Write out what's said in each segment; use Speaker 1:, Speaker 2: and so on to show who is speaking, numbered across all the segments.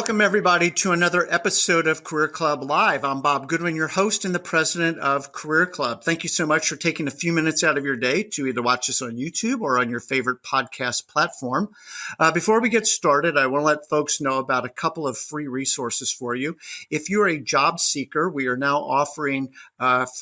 Speaker 1: Welcome, everybody, to another episode of Career Club Live. I'm Bob Goodwin, your host and the president of Career Club. Thank you so much for taking a few minutes out of your day to either watch us on YouTube or on your favorite podcast platform. Before we get started, I want to let folks know about a couple of free resources for you. If you're a job seeker, we are now offering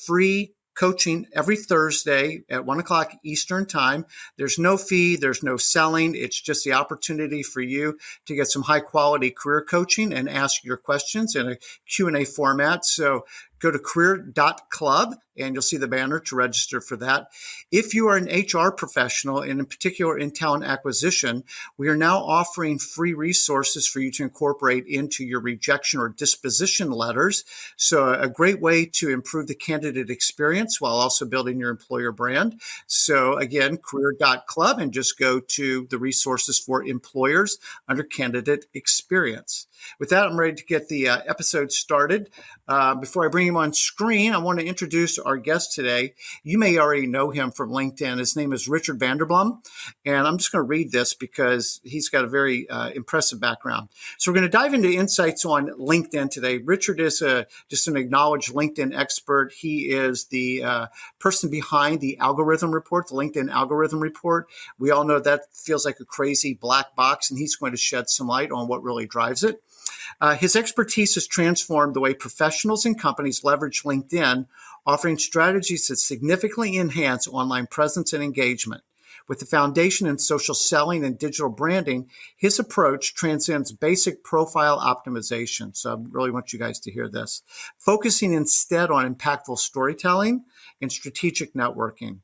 Speaker 1: free coaching every Thursday at 1 o'clock Eastern time. There's no fee. There's no selling. It's just the opportunity for you to get some high quality career coaching and ask your questions in a Q&A format. So go to career.club and you'll see the banner to register for that. If you are an HR professional, and in particular in talent acquisition, we are now offering free resources for you to incorporate into your rejection or disposition letters. So a great way to improve the candidate experience while also building your employer brand. So again, career.club, and just go to the resources for employers under candidate experience. With that, I'm ready to get the episode started. Before I bring him on screen, I want to introduce our guest today. You may already know him from LinkedIn. His name is Richard Blom, and I'm just going to read this because he's got a very impressive background. So we're going to dive into insights on LinkedIn today. Richard is just an acknowledged LinkedIn expert. He is the person behind the algorithm report, the LinkedIn algorithm report. We all know that feels like a crazy black box, and he's going to shed some light on what really drives it. His expertise has transformed the way professionals and companies leverage LinkedIn, offering strategies that significantly enhance online presence and engagement. With the foundation in social selling and digital branding, his approach transcends basic profile optimization. So I really want you guys to hear this, focusing instead on impactful storytelling and strategic networking.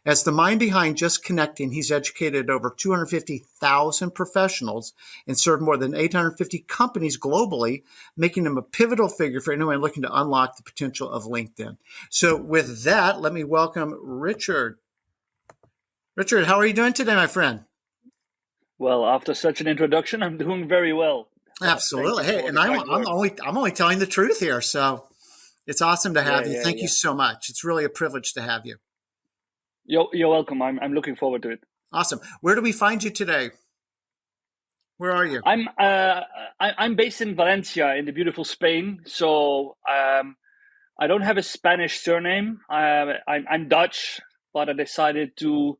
Speaker 1: As the mind behind Just Connecting, he's educated over 250,000 professionals and served more than 850 companies globally, making him a pivotal figure for anyone looking to unlock the potential of LinkedIn. So with that, let me welcome Richard. Richard, how are you doing today, my friend?
Speaker 2: Well, after such an introduction, I'm doing very well.
Speaker 1: Absolutely. Hey, and I'm only telling the truth here, so it's awesome to have you. Thank you so much. It's really a privilege to have you.
Speaker 2: You're welcome. I'm looking forward to it.
Speaker 1: Awesome. Where do we find you today? Where are you?
Speaker 2: I'm based in Valencia, in the beautiful Spain. So I don't have a Spanish surname. I'm Dutch, but I decided to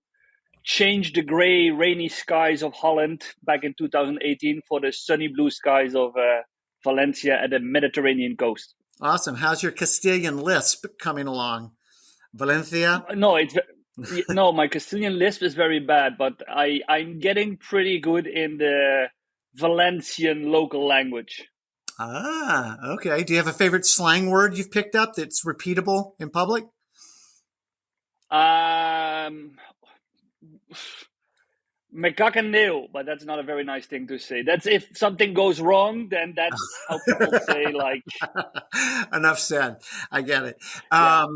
Speaker 2: change the gray, rainy skies of Holland back in 2018 for the sunny blue skies of Valencia at the Mediterranean coast.
Speaker 1: Awesome. How's your Castilian lisp coming along? Valencia?
Speaker 2: No, my Castilian lisp is very bad, but I'm getting pretty good in the Valencian local language.
Speaker 1: Ah, okay. Do you have a favorite slang word you've picked up that's repeatable in public?
Speaker 2: Me cacandeo, but that's not a very nice thing to say. That's if something goes wrong, then that's how people say, like.
Speaker 1: Enough said. I get it.
Speaker 2: Yeah.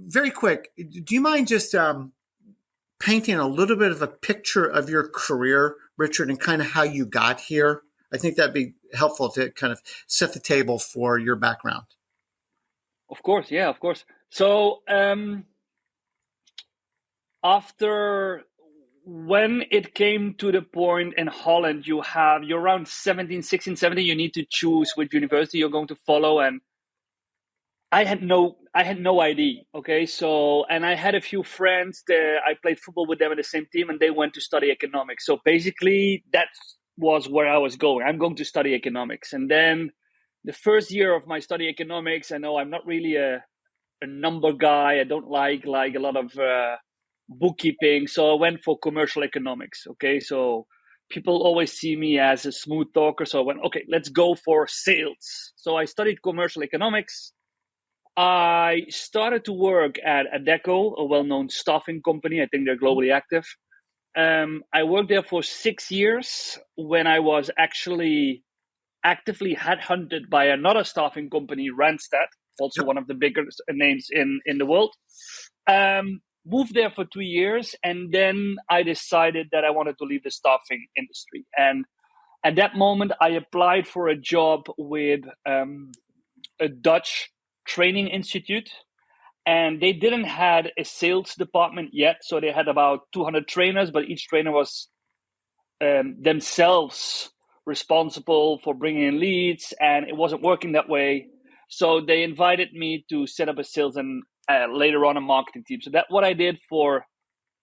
Speaker 1: Very quick, do you mind just painting a little bit of a picture of your career, Richard, and kind of how you got here? I think that'd be helpful to kind of set the table for your background.
Speaker 2: Of course, yeah, of course. So after when it came to the point in Holland, you're around 17, 16, 17, you need to choose which university you're going to follow. And I had no idea. Okay. So, and I had a few friends that I played football with them in the same team, and they went to study economics. So basically that was where I was going. I'm going to study economics. And then the first year of my study economics, I know I'm not really a number guy. I don't like a lot of bookkeeping. So I went for commercial economics. Okay. So people always see me as a smooth talker. So I went, okay, let's go for sales. So I studied commercial economics. I started to work at Adecco, a well-known staffing company. I think they're globally active. I worked there for 6 years when I was actually actively headhunted by another staffing company, Randstad, also one of the biggest names in the world. Moved there for 2 years, and then I decided that I wanted to leave the staffing industry. And at that moment, I applied for a job with a Dutch training institute, and they didn't had a sales department yet. So they had about 200 trainers, but each trainer was themselves responsible for bringing in leads, and it wasn't working that way. So they invited me to set up a sales and later on a marketing team. So that's what I did for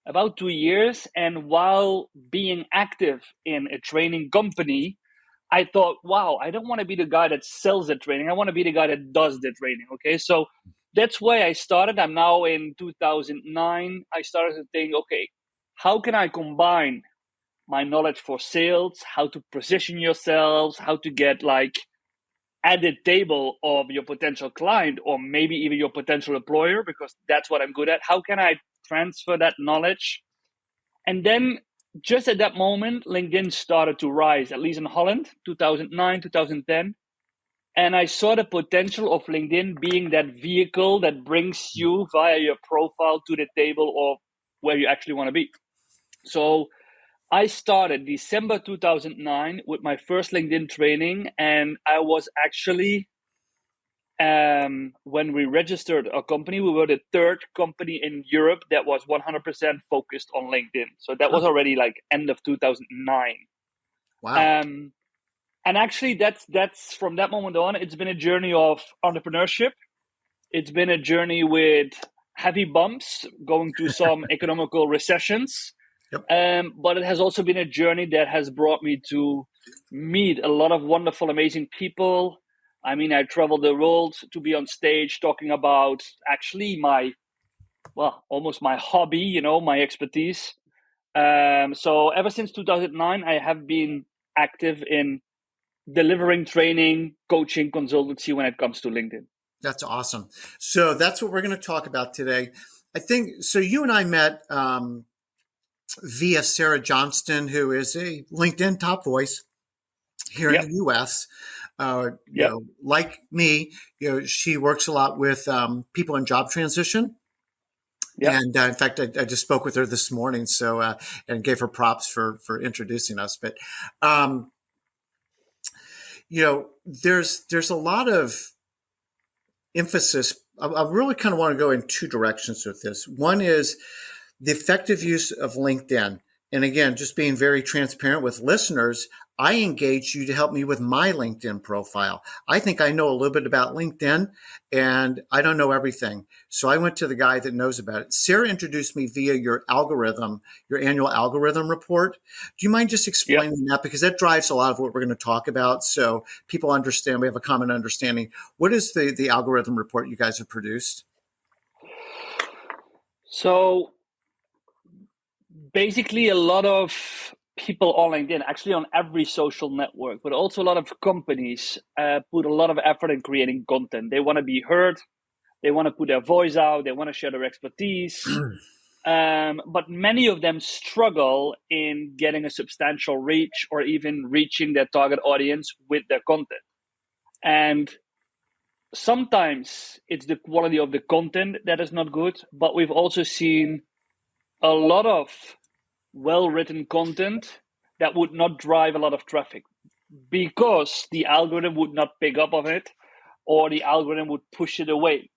Speaker 2: about 2 years. And while being active in a training company, I thought, wow, I don't want to be the guy that sells the training. I want to be the guy that does the training. Okay. So that's why I started. I'm now in 2009. I started to think, okay, how can I combine my knowledge for sales, how to position yourselves, how to get like at the table of your potential client or maybe even your potential employer, because that's what I'm good at. How can I transfer that knowledge? And then just at that moment, LinkedIn started to rise, at least in Holland, 2009, 2010. And I saw the potential of LinkedIn being that vehicle that brings you via your profile to the table of where you actually want to be. So I started December 2009 with my first LinkedIn training, and I was actually, when we registered our company, we were the third company in Europe that was 100% focused on LinkedIn. So that was already like end of 2009.
Speaker 1: Wow.
Speaker 2: And actually, that's from that moment on, it's been a journey of entrepreneurship. It's been a journey with heavy bumps, going through some economical recessions.
Speaker 1: Yep.
Speaker 2: But it has also been a journey that has brought me to meet a lot of wonderful, amazing people. I mean, I traveled the world to be on stage talking about actually almost my hobby, my expertise. So ever since 2009, I have been active in delivering training, coaching, consultancy when it comes to LinkedIn.
Speaker 1: That's awesome. So that's what we're going to talk about today. I think so. You and I met via Sarah Johnston, who is a LinkedIn top voice here in
Speaker 2: Yep.
Speaker 1: the U.S.
Speaker 2: Yep.
Speaker 1: Like me, she works a lot with people in job transition.
Speaker 2: Yep.
Speaker 1: And in fact, I just spoke with her this morning, so and gave her props for introducing us. But there's a lot of emphasis. I really kind of want to go in two directions with this. One is the effective use of LinkedIn. And again, just being very transparent with listeners, I engaged you to help me with my LinkedIn profile. I think I know a little bit about LinkedIn and I don't know everything. So I went to the guy that knows about it. Sarah introduced me via your algorithm, your annual algorithm report. Do you mind just
Speaker 2: Yep.
Speaker 1: explaining that? Because that drives a lot of what we're going to talk about. So people understand, we have a common understanding. What is the algorithm report you guys have produced?
Speaker 2: So basically, a lot of people on LinkedIn, actually on every social network, but also a lot of companies put a lot of effort in creating content. They want to be heard. They want to put their voice out. They want to share their expertise. But many of them struggle in getting a substantial reach or even reaching their target audience with their content. And sometimes it's the quality of the content that is not good, but we've also seen a lot of well-written content that would not drive a lot of traffic because the algorithm would not pick up on it or the algorithm would push it away.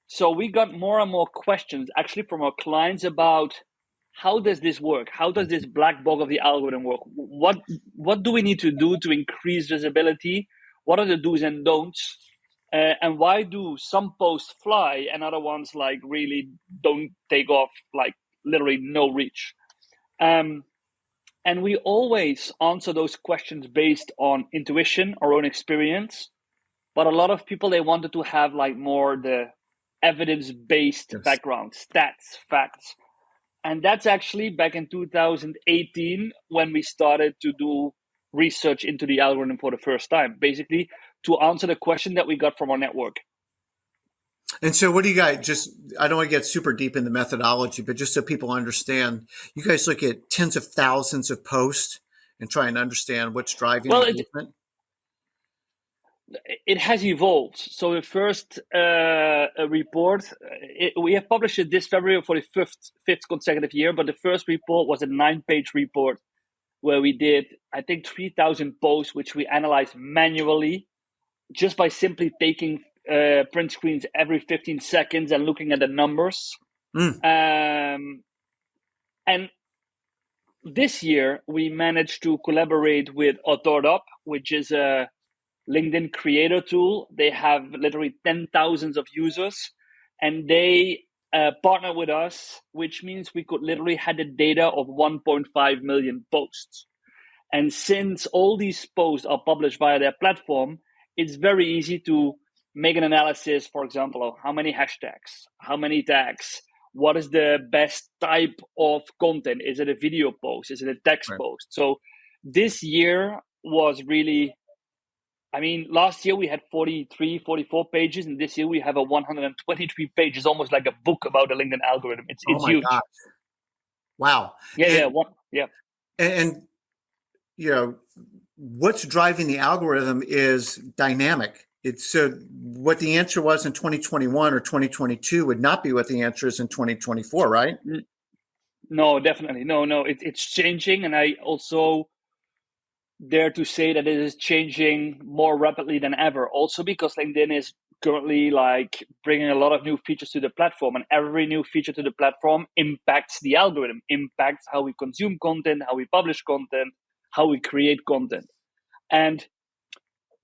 Speaker 2: So we got more and more questions actually from our clients about how does this work? How does this black box of the algorithm work? What do we need to do to increase visibility? What are the do's and don'ts? And why do some posts fly and other ones like really don't take off, like literally no reach? And we always answer those questions based on intuition, our own experience. But a lot of people, they wanted to have like more the evidence-based
Speaker 1: Yes.
Speaker 2: background, stats, facts. And that's actually back in 2018 when we started to do research into the algorithm for the first time, basically to answer the question that we got from our network.
Speaker 1: And so what do you guys I don't want to get super deep in the methodology, but just so people understand, you guys look at tens of thousands of posts and try and understand what's driving
Speaker 2: Well,
Speaker 1: engagement?
Speaker 2: it has evolved. So the first report, we have published it this February for the fifth consecutive year, but the first report was a 9-page report where we did, I think, 3,000 posts, which we analyzed manually just by simply taking print screens every 15 seconds and looking at the numbers.
Speaker 1: Mm.
Speaker 2: And this year we managed to collaborate with Autordop, which is a LinkedIn creator tool. They have literally 10,000 of users, and they partner with us, which means we could literally have the data of 1.5 million posts. And since all these posts are published via their platform, it's very easy to make an analysis, for example, of how many hashtags, how many tags, what is the best type of content? Is it a video post? Is it a text
Speaker 1: Right.
Speaker 2: post? So this year was really, I mean, last year we had 43, 44 pages, and this year we have a 123 pages, almost like a book about the LinkedIn algorithm.
Speaker 1: Oh
Speaker 2: It's
Speaker 1: my
Speaker 2: huge.
Speaker 1: gosh. Wow.
Speaker 2: Yeah, yeah,
Speaker 1: And,
Speaker 2: yeah.
Speaker 1: and, you know, what's driving the algorithm is dynamic. It's so what the answer was in 2021 or 2022 would not be what the answer is in 2024, right?
Speaker 2: No, definitely. No, it's changing. And I also dare to say that it is changing more rapidly than ever. Also because LinkedIn is currently like bringing a lot of new features to the platform, and every new feature to the platform impacts the algorithm, impacts how we consume content, how we publish content, how we create content. And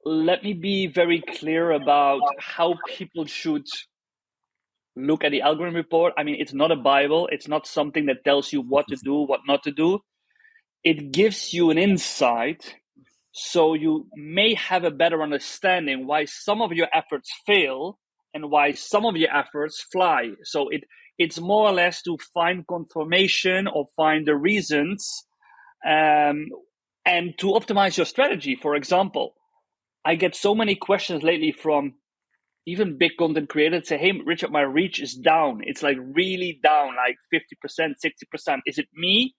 Speaker 2: let me be very clear about how people should look at the algorithm report. I mean, it's not a Bible. It's not something that tells you what to do, what not to do. It gives you an insight, so you may have a better understanding why some of your efforts fail and why some of your efforts fly. So it's more or less to find confirmation or find the reasons, and to optimize your strategy. For example, I get so many questions lately from even big content creators say, "Hey, Richard, my reach is down. It's like really down, like 50%, 60%. Is it me?"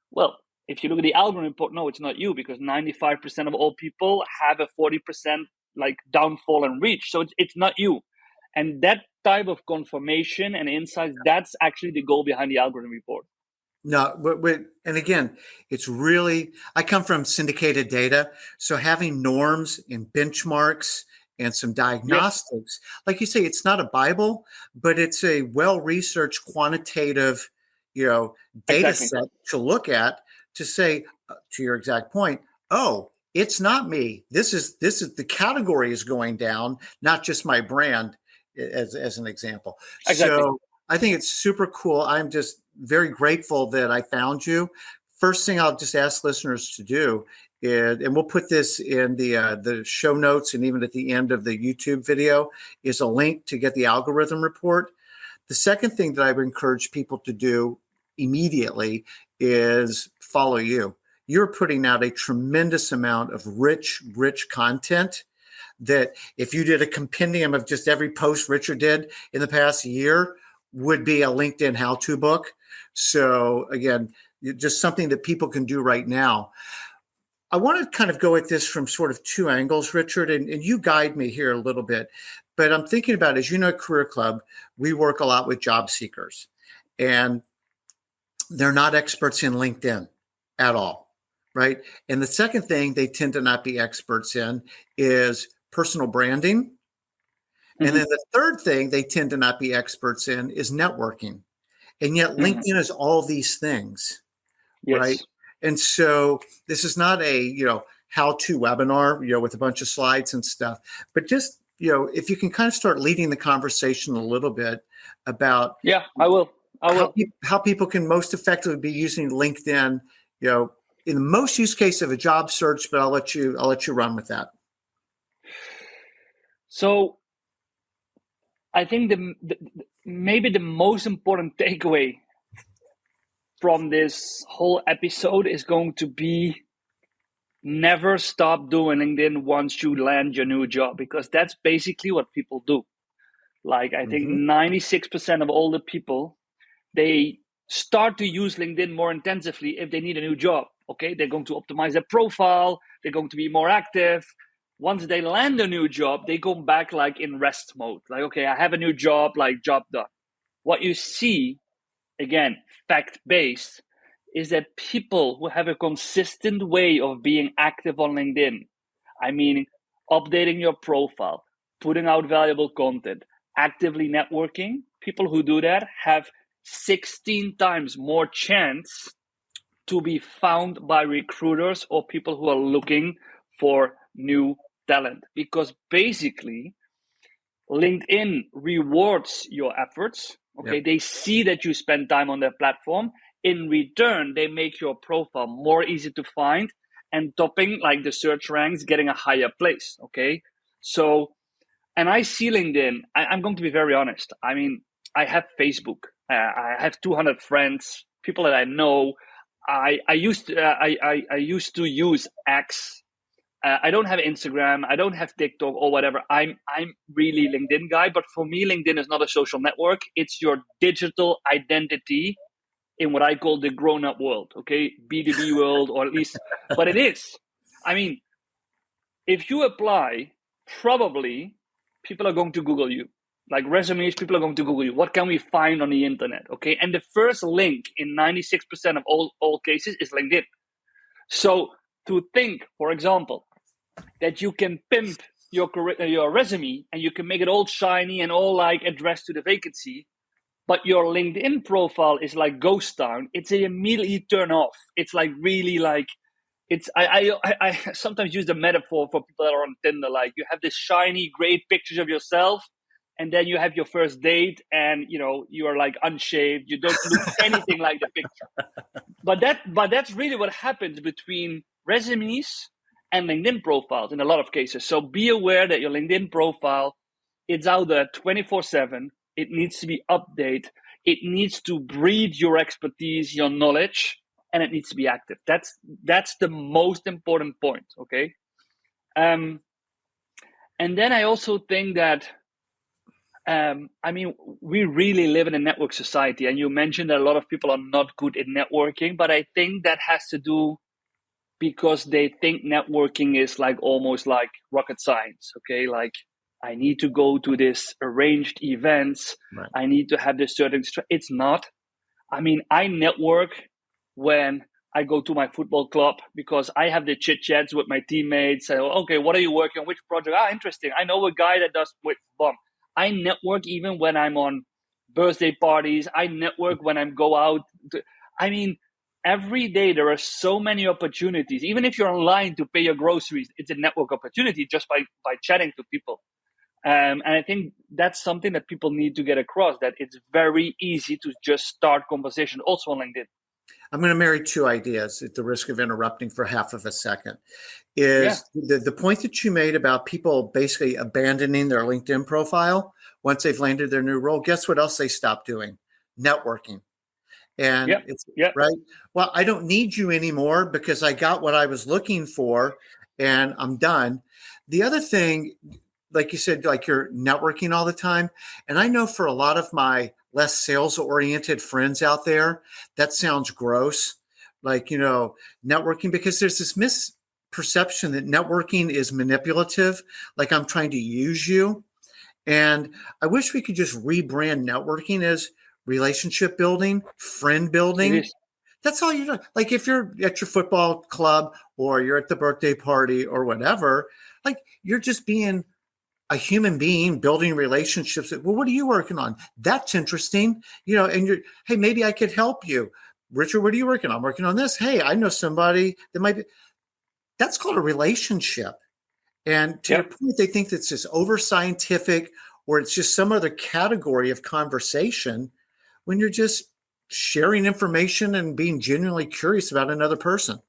Speaker 2: Well, if you look at the algorithm report, no, it's not you, because 95% of all people have a 40% like downfall in reach. So it's not you. And that type of confirmation and insights, that's actually the goal behind the algorithm report.
Speaker 1: No, and again, it's really, I come from syndicated data. So having norms and benchmarks and some
Speaker 2: Yes,
Speaker 1: diagnostics, like you say, it's not a Bible, but it's a well-researched quantitative, data
Speaker 2: exactly.
Speaker 1: set to look at to say, to your exact point, oh, it's not me. This is the category is going down, not just my brand, as an example.
Speaker 2: Exactly.
Speaker 1: So I think it's super cool. I'm just very grateful that I found you. First thing I'll just ask listeners to do is, and we'll put this in the show notes and even at the end of the YouTube video, is a link to get the algorithm report. The second thing that I would encourage people to do immediately is follow you. You're putting out a tremendous amount of rich content that if you did a compendium of just every post Richard did in the past year, would be a LinkedIn how-to book. So again, just something that people can do right now. I want to kind of go at this from sort of two angles, Richard, and you guide me here a little bit. But I'm thinking about, as you know, Career Club, we work a lot with job seekers, and they're not experts in LinkedIn at all, right? And the second thing they tend to not be experts in is personal branding. And
Speaker 2: Mm-hmm.
Speaker 1: then the third thing they tend to not be experts in is networking. And yet
Speaker 2: Mm-hmm.
Speaker 1: LinkedIn is all these things, right?
Speaker 2: Yes.
Speaker 1: And so this is not a, how-to webinar, with a bunch of slides and stuff, but just, if you can kind of start leading the conversation a little bit about
Speaker 2: Yeah, I will. I
Speaker 1: how,
Speaker 2: will.
Speaker 1: how people can most effectively be using LinkedIn, in the most use case of a job search, but I'll let you run with that.
Speaker 2: So I think maybe the most important takeaway from this whole episode is going to be never stop doing LinkedIn once you land your new job, because that's basically what people do. Like, I think
Speaker 1: Mm-hmm.
Speaker 2: 96% of all the people, they start to use LinkedIn more intensively if they need a new job. Okay, they're going to optimize their profile, they're going to be more active. Once they land a new job, they go back like in rest mode. Like, okay, I have a new job, like job done. What you see, again, fact based, is that people who have a consistent way of being active on LinkedIn, I mean, updating your profile, putting out valuable content, actively networking, people who do that have 16 times more chance to be found by recruiters or people who are looking for new talent, because basically LinkedIn rewards your efforts. Okay,
Speaker 1: Yep.
Speaker 2: they see that you spend time on their platform. In return, they make your profile more easy to find and topping like the search ranks, getting a higher place. Okay, so and I see LinkedIn. I'm going to be very honest. I mean, I have Facebook. I have 200 friends, people that I know. I used to use X. I don't have Instagram. I don't have TikTok or whatever. I'm really LinkedIn guy. But for me, LinkedIn is not a social network. It's your digital identity in what I call the grown-up world. Okay, B2B world, or at least, but it is. I mean, if you apply, probably people are going to Google you. Like resumes, people are going to Google you. What can we find on the internet? Okay, and the first link in 96% of all cases is LinkedIn. So to think, for example, that you can pimp your resume and you can make it all shiny and all like addressed to the vacancy, but your LinkedIn profile is like ghost town, it's a immediately turn off. It's like really like it's I sometimes use the metaphor for people that are on Tinder. Like you have this shiny, great pictures of yourself, and then you have your first date, and you are like unshaved. You don't look anything like the picture. But that's really what happens between resumes and LinkedIn profiles in a lot of cases. So be aware that your LinkedIn profile, it's out there 24/7. It needs to be updated. It needs to breed your expertise, your knowledge, and it needs to be active. That's the most important point. Okay. And then I also think that I mean, we really live in a network society, and you mentioned that a lot of people are not good at networking, but I think that has to do because they think networking is like almost like rocket science. Okay, like I need to go to this arranged events.
Speaker 1: Right.
Speaker 2: I need to have this certain. It's not. I mean, I network when I go to my football club because I have the chit chats with my teammates. Say, okay, what are you working on? Which project? Ah, interesting. I know a guy that does with Blom. I network even when I'm on birthday parties. I network when I go out. I mean, every day there are so many opportunities. Even if you're online to pay your groceries, it's a network opportunity just by chatting to people. And I think that's something that people need to get across, that it's very easy to just start conversation also on LinkedIn.
Speaker 1: I'm going to marry two ideas at the risk of interrupting for half of a second.
Speaker 2: Yeah.
Speaker 1: Is the point that you made about people basically abandoning their LinkedIn profile once they've landed their new role? Guess what else they stop doing? Networking. And
Speaker 2: Yeah.
Speaker 1: it's
Speaker 2: Yeah.
Speaker 1: right. Well, I don't need you anymore because I got what I was looking for and I'm done. The other thing, like you said, like you're networking all the time. And I know for a lot of my less sales oriented friends out there, that sounds gross. Like, networking, because there's this misperception that networking is manipulative, like I'm trying to use you. And I wish we could just rebrand networking as relationship building, friend
Speaker 2: It
Speaker 1: building.
Speaker 2: is.
Speaker 1: That's all you're doing. Like if you're at your football club or you're at the birthday party or whatever, like you're just being a human being building relationships. Well, what are you working on? That's interesting. And hey, maybe I could help you. Richard, what are you working on? I'm working on this. Hey, I know somebody that might be. That's called a relationship. And to your
Speaker 2: Yep.
Speaker 1: point, they think that's just over scientific or it's just some other category of conversation when you're just sharing information and being genuinely curious about another person.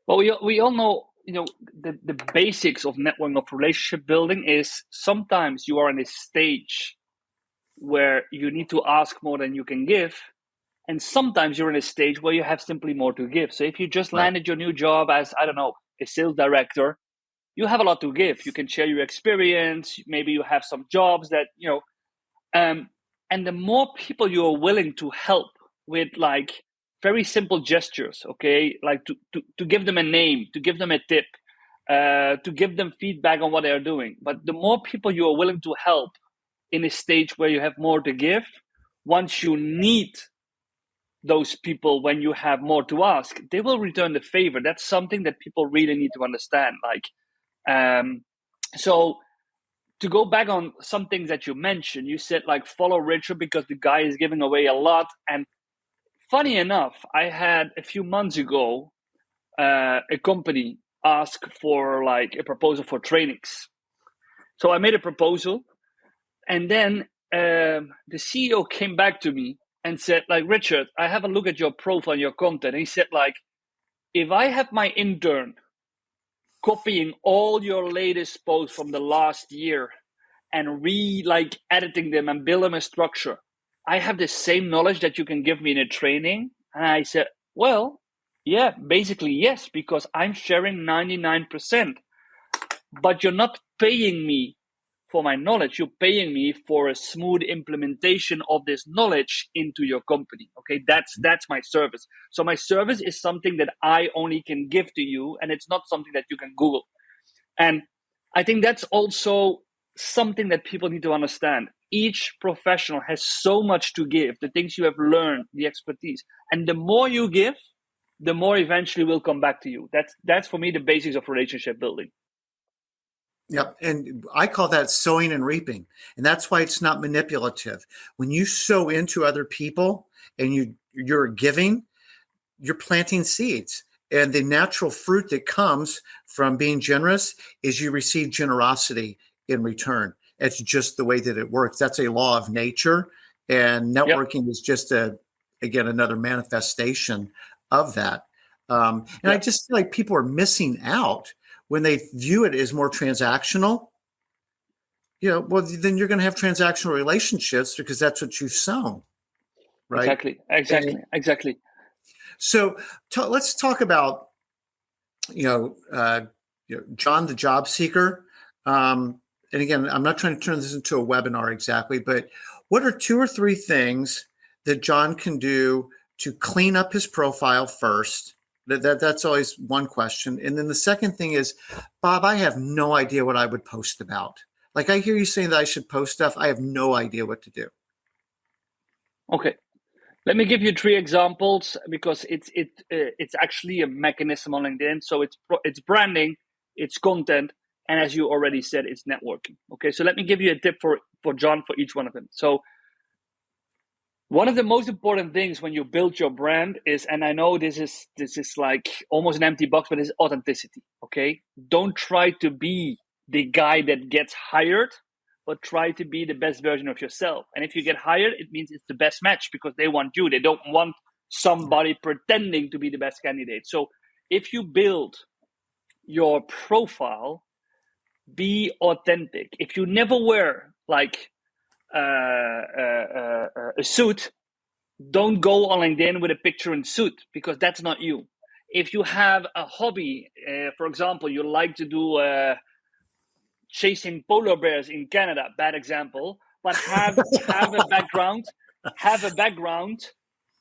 Speaker 2: Well, we all know, the basics of networking, of relationship building is sometimes you are in a stage where you need to ask more than you can give. And sometimes you're in a stage where you have simply more to give. So if you just
Speaker 1: Right.
Speaker 2: landed your new job as, I don't know, a sales director, you have a lot to give. You can share your experience. Maybe you have some jobs that, and the more people you are willing to help with like very simple gestures, okay, like to give them a name, to give them a tip, to give them feedback on what they are doing. But the more people you are willing to help in a stage where you have more to give, once you need those people, when you have more to ask, they will return the favor. That's something that people really need to understand. So to go back on some things that you mentioned, you said like follow Richard because the guy is giving away a lot, and funny enough, I had a few months ago a company ask for like a proposal for trainings. So I made a proposal, and then the CEO came back to me and said, like, Richard, I have a look at your profile and your content. And he said, like, if I have my intern copying all your latest posts from the last year and like editing them and build them a structure, I have the same knowledge that you can give me in a training. And I said, well, yeah, basically yes, because I'm sharing 99%, but you're not paying me for my knowledge. You're paying me for a smooth implementation of this knowledge into your company. Okay, that's my service. So my service is something that I only can give to you, and it's not something that you can Google. And I think that's also something that people need to understand. Each professional has so much to give, the things you have learned, the expertise. And the more you give, the more eventually will come back to you. That's for me the basics of relationship building.
Speaker 1: Yep. And I call that sowing and reaping. And that's why it's not manipulative. When you sow into other people and you're giving, you're planting seeds. And the natural fruit that comes from being generous is you receive generosity in return. It's just the way that it works. That's a law of nature. And
Speaker 2: Yep.
Speaker 1: networking is just again, another manifestation of that. And I
Speaker 2: Yep.
Speaker 1: just feel like people are missing out when they view it as more transactional. Well, then you're going to have transactional relationships because that's what you've sown, right?
Speaker 2: Exactly.
Speaker 1: And
Speaker 2: Exactly. Exactly.
Speaker 1: so let's talk about John the job seeker. And again, I'm not trying to turn this into a webinar exactly, but what are 2 or 3 things that John can do to clean up his profile first? That's always one question. And then the second thing is, Bob, I have no idea what I would post about. Like, I hear you saying that I should post stuff. I have no idea what to do.
Speaker 2: Okay. Let me give you 3 examples because it's actually a mechanism on LinkedIn. So it's branding, it's content, and as you already said, it's networking. Okay, so let me give you a tip for John for each one of them. So one of the most important things when you build your brand is, and I know this is like almost an empty box, but it's authenticity. Okay, don't try to be the guy that gets hired, but try to be the best version of yourself. And if you get hired, it means it's the best match because they want you. They don't want somebody pretending to be the best candidate. So if you build your profile, be authentic. If you never wear like a suit, don't go on LinkedIn with a picture in suit because that's not you. If you have a hobby, for example, you like to do chasing polar bears in Canada, bad example, but have a background,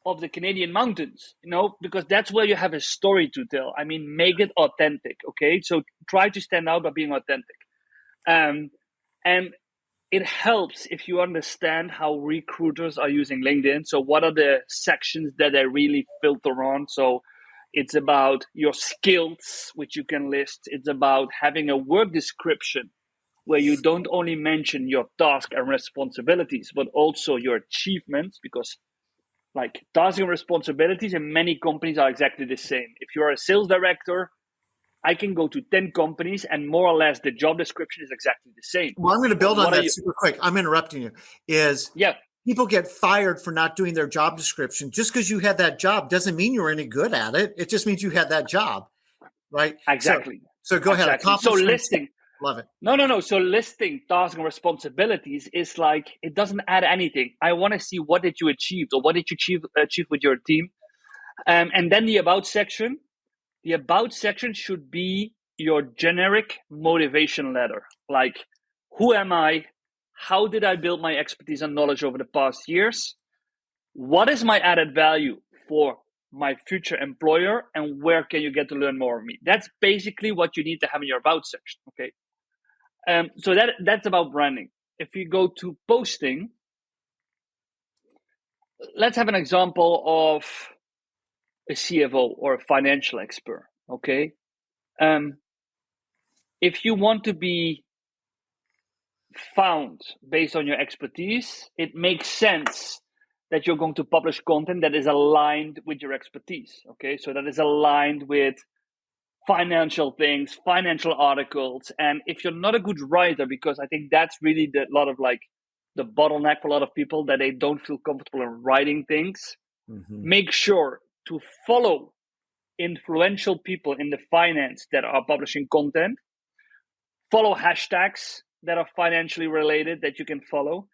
Speaker 2: of the Canadian mountains, because that's where you have a story to tell. I mean, make it authentic, okay? So try to stand out by being authentic. And it helps if you understand how recruiters are using LinkedIn. So what are the sections that they really filter on? So it's about your skills, which you can list. It's about having a work description where you don't only mention your task and responsibilities, but also your achievements, because like tasks and responsibilities in many companies are exactly the same. If you're a sales director, I can go to 10 companies and more or less the job description is exactly the same.
Speaker 1: Well, I'm going to
Speaker 2: But
Speaker 1: build on
Speaker 2: what are
Speaker 1: that
Speaker 2: you?
Speaker 1: super quick. I'm interrupting you.
Speaker 2: Yeah,
Speaker 1: People get fired for not doing their job description. Just because you had that job doesn't mean you were any good at it. It just means you had that job, right?
Speaker 2: exactly.
Speaker 1: So go ahead.
Speaker 2: Exactly. So
Speaker 1: Accomplishments.
Speaker 2: listing,
Speaker 1: Love it.
Speaker 2: no. So listing tasks and responsibilities is like, it doesn't add anything. I want to see what did you achieve or what did you achieve with your team. And then the about section. The about section should be your generic motivation letter. Like, who am I? How did I build my expertise and knowledge over the past years? What is my added value for my future employer? And where can you get to learn more of me? That's basically what you need to have in your about section. Okay. So that's about branding. If you go to posting, let's have an example of a CFO or a financial expert. Okay. If you want to be found based on your expertise, it makes sense that you're going to publish content that is aligned with your expertise. Okay, so that is aligned with financial things, financial articles. And if you're not a good writer, because I think that's really a lot of like the bottleneck for a lot of people, that they don't feel comfortable in writing things, make sure to follow influential people in the finance that are publishing content. Follow hashtags that are financially related that you can follow.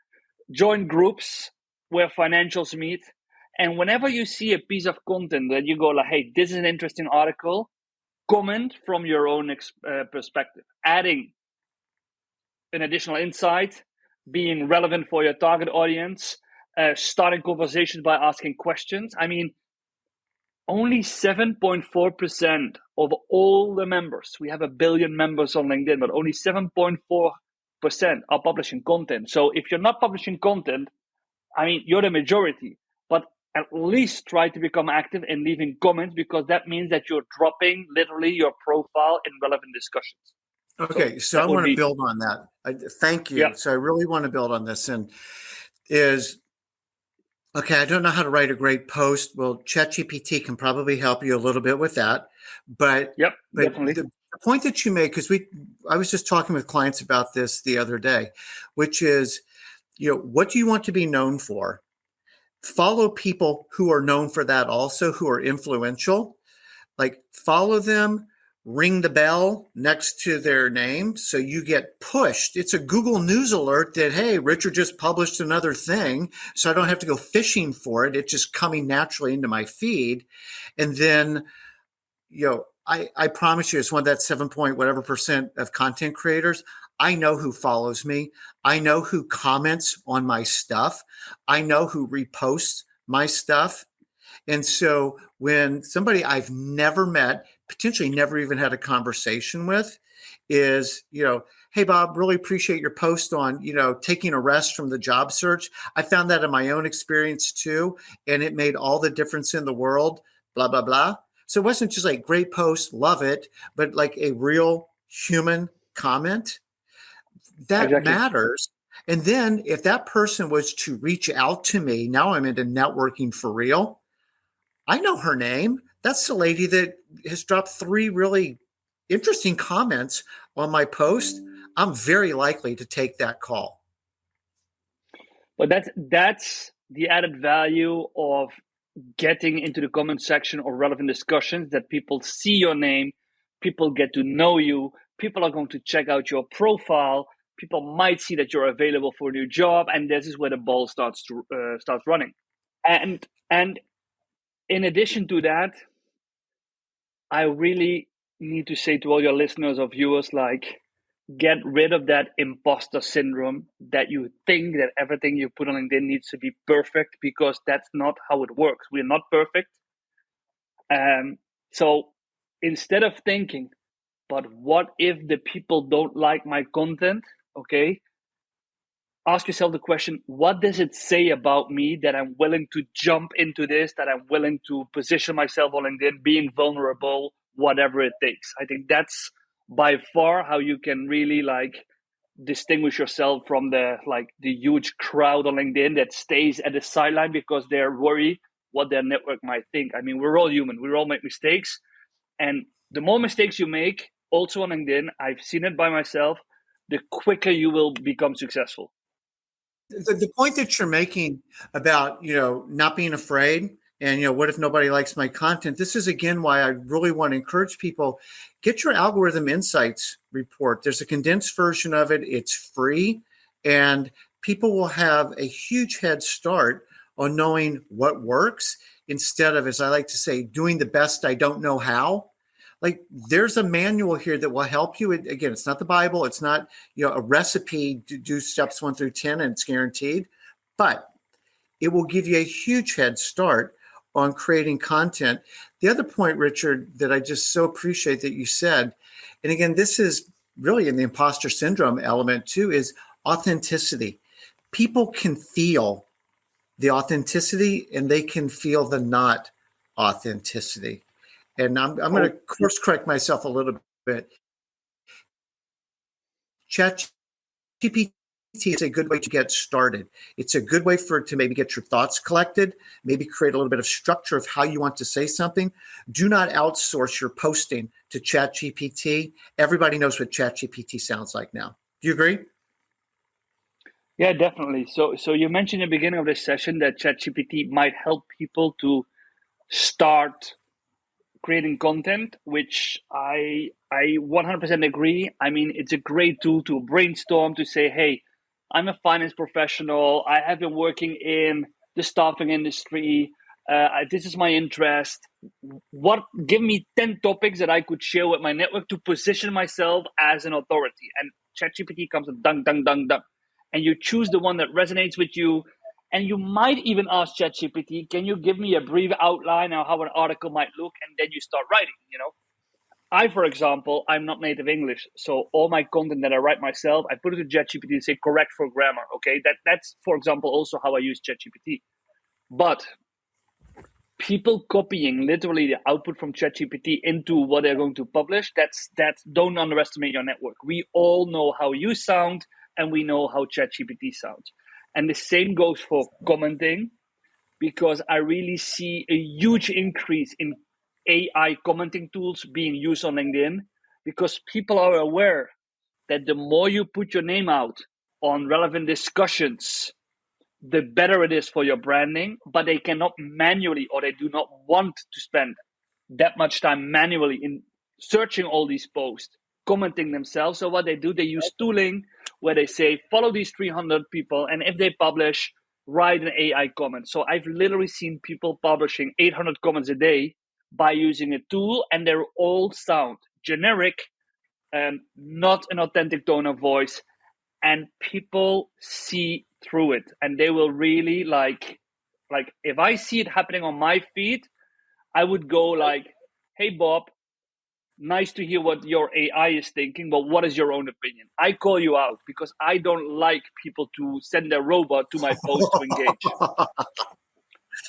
Speaker 2: Join groups where financials meet. And whenever you see a piece of content that you go like, hey, this is an interesting article, comment from your own perspective, adding an additional insight, being relevant for your target audience, starting conversations by asking questions. I mean, only 7.4% of all the members, we have 1 billion members on LinkedIn, but only 7.4% are publishing content. So if you're not publishing content, I mean, you're the majority, but at least try to become active and leaving comments, because that means that you're dropping literally your profile in relevant discussions.
Speaker 1: Okay, so I want to build on that. Thank you.
Speaker 2: Yeah.
Speaker 1: So I really want to build on this, and okay, I don't know how to write a great post. Well, ChatGPT can probably help you a little bit with that. But
Speaker 2: definitely.
Speaker 1: The point that you make, because I was just talking with clients about this the other day, which is, what do you want to be known for? Follow people who are known for that also, who are influential. Like, follow them, ring the bell next to their name so you get pushed. It's a Google News alert that, hey, Richard just published another thing, so I don't have to go fishing for it. It's just coming naturally into my feed. And then, I promise you, it's one of that 7 point whatever percent of content creators. I know who follows me. I know who comments on my stuff. I know who reposts my stuff. And so when somebody I've never met, potentially never even had a conversation with, is, hey, Bob, really appreciate your post on, taking a rest from the job search. I found that in my own experience too, and it made all the difference in the world, blah, blah, blah. So it wasn't just like great post, love it, but like a real human comment that matters. And then if that person was to reach out to me, now I'm into networking for real. I know her name. That's the lady that has dropped 3 really interesting comments on my post. I'm very likely to take that call.
Speaker 2: But that's the added value of getting into the comment section or relevant discussions, that people see your name, people get to know you, people are going to check out your profile, people might see that you're available for a new job, and this is where the ball starts running. And in addition to that, I really need to say to all your listeners or viewers, like, get rid of that imposter syndrome, that you think that everything you put on LinkedIn needs to be perfect, because that's not how it works. We're not perfect. So instead of thinking, but what if the people don't like my content? Okay. Ask yourself the question, what does it say about me that I'm willing to jump into this, that I'm willing to position myself on LinkedIn, being vulnerable, whatever it takes. I think that's by far how you can really distinguish yourself from the huge crowd on LinkedIn that stays at the sideline because they're worried what their network might think. I mean, we're all human. We all make mistakes. And the more mistakes you make, also on LinkedIn, I've seen it by myself, the quicker you will become successful.
Speaker 1: The point that you're making about, not being afraid and, what if nobody likes my content? This is, again, why I really want to encourage people, get your algorithm insights report. There's a condensed version of it. It's free, and people will have a huge head start on knowing what works instead of, as I like to say, doing the best I don't know how. Like, there's a manual here that will help you. Again, it's not the Bible. It's not, a recipe to do steps 1 through 10 and it's guaranteed, but it will give you a huge head start on creating content. The other point, Richard, that I just so appreciate that you said, and again, this is really in the imposter syndrome element too, is authenticity. People can feel the authenticity and they can feel the not authenticity. And I'm going to course correct myself a little bit. ChatGPT is a good way to get started. It's a good way to maybe get your thoughts collected, maybe create a little bit of structure of how you want to say something. Do not outsource your posting to ChatGPT. Everybody knows what ChatGPT sounds like now. Do you agree?
Speaker 2: Yeah, definitely. So you mentioned in the beginning of this session that ChatGPT might help people to start creating content, which I 100% agree. I mean, it's a great tool to brainstorm, to say, hey, I'm a finance professional. I have been working in the staffing industry. This is my interest. Give me 10 topics that I could share with my network to position myself as an authority. And ChatGPT comes and dunk, dunk, dunk, dunk. And you choose the one that resonates with you. And you might even ask ChatGPT, can you give me a brief outline of how an article might look? And then you start writing, I, for example, I'm not native English. So all my content that I write myself, I put it to ChatGPT and say correct for grammar. Okay. That's, for example, also how I use ChatGPT. But people copying literally the output from ChatGPT into what they're going to publish, that's don't underestimate your network. We all know how you sound and we know how ChatGPT sounds. And the same goes for commenting, because I really see a huge increase in AI commenting tools being used on LinkedIn, because people are aware that the more you put your name out on relevant discussions, the better it is for your branding, but they cannot manually, or they do not want to spend that much time manually in searching all these posts, commenting themselves. So what they do, they use tooling where they say, follow these 300 people, and if they publish, write an AI comment. So I've literally seen people publishing 800 comments a day by using a tool, and they're all sound generic, not an authentic tone of voice, and people see through it, and they will really like if I see it happening on my feed, I would go like, hey Bob, nice to hear what your AI is thinking, but what is your own opinion? I call you out because I don't like people to send their robot to my post to engage.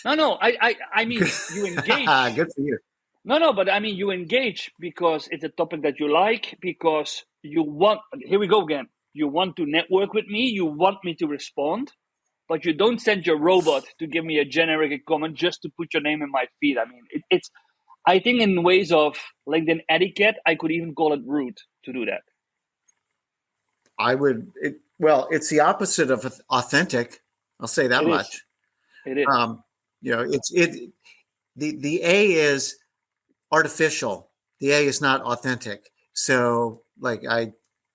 Speaker 2: No, I mean, you engage.
Speaker 1: Good for you.
Speaker 2: No, but I mean, you engage because it's a topic that you like, because you want, here we go again. You want to network with me, you want me to respond, but you don't send your robot to give me a generic comment just to put your name in my feed. I mean, it's, I think in ways of LinkedIn etiquette, I could even call it rude to do that.
Speaker 1: It's the opposite of authentic. I'll say that much.
Speaker 2: It is.
Speaker 1: The A is artificial. The A is not authentic. So I'm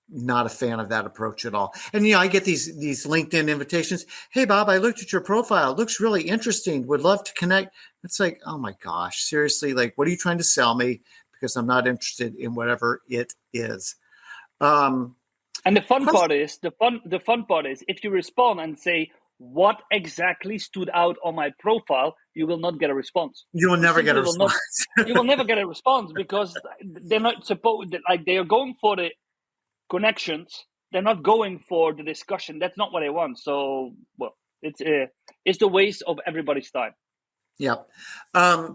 Speaker 1: not a fan of that approach at all. And I get these LinkedIn invitations. Hey Bob, I looked at your profile. It looks really interesting. Would love to connect. It's like, oh my gosh, seriously, what are you trying to sell me? Because I'm not interested in whatever it is.
Speaker 2: And the fun part is if you respond and say, what exactly stood out on my profile, you will not get a response.
Speaker 1: You will never get a response.
Speaker 2: You will never get a response because they're not supposed, they are going for the connections. They're not going for the discussion. That's not what they want. So, well, it's the waste of everybody's time.
Speaker 1: Yeah. I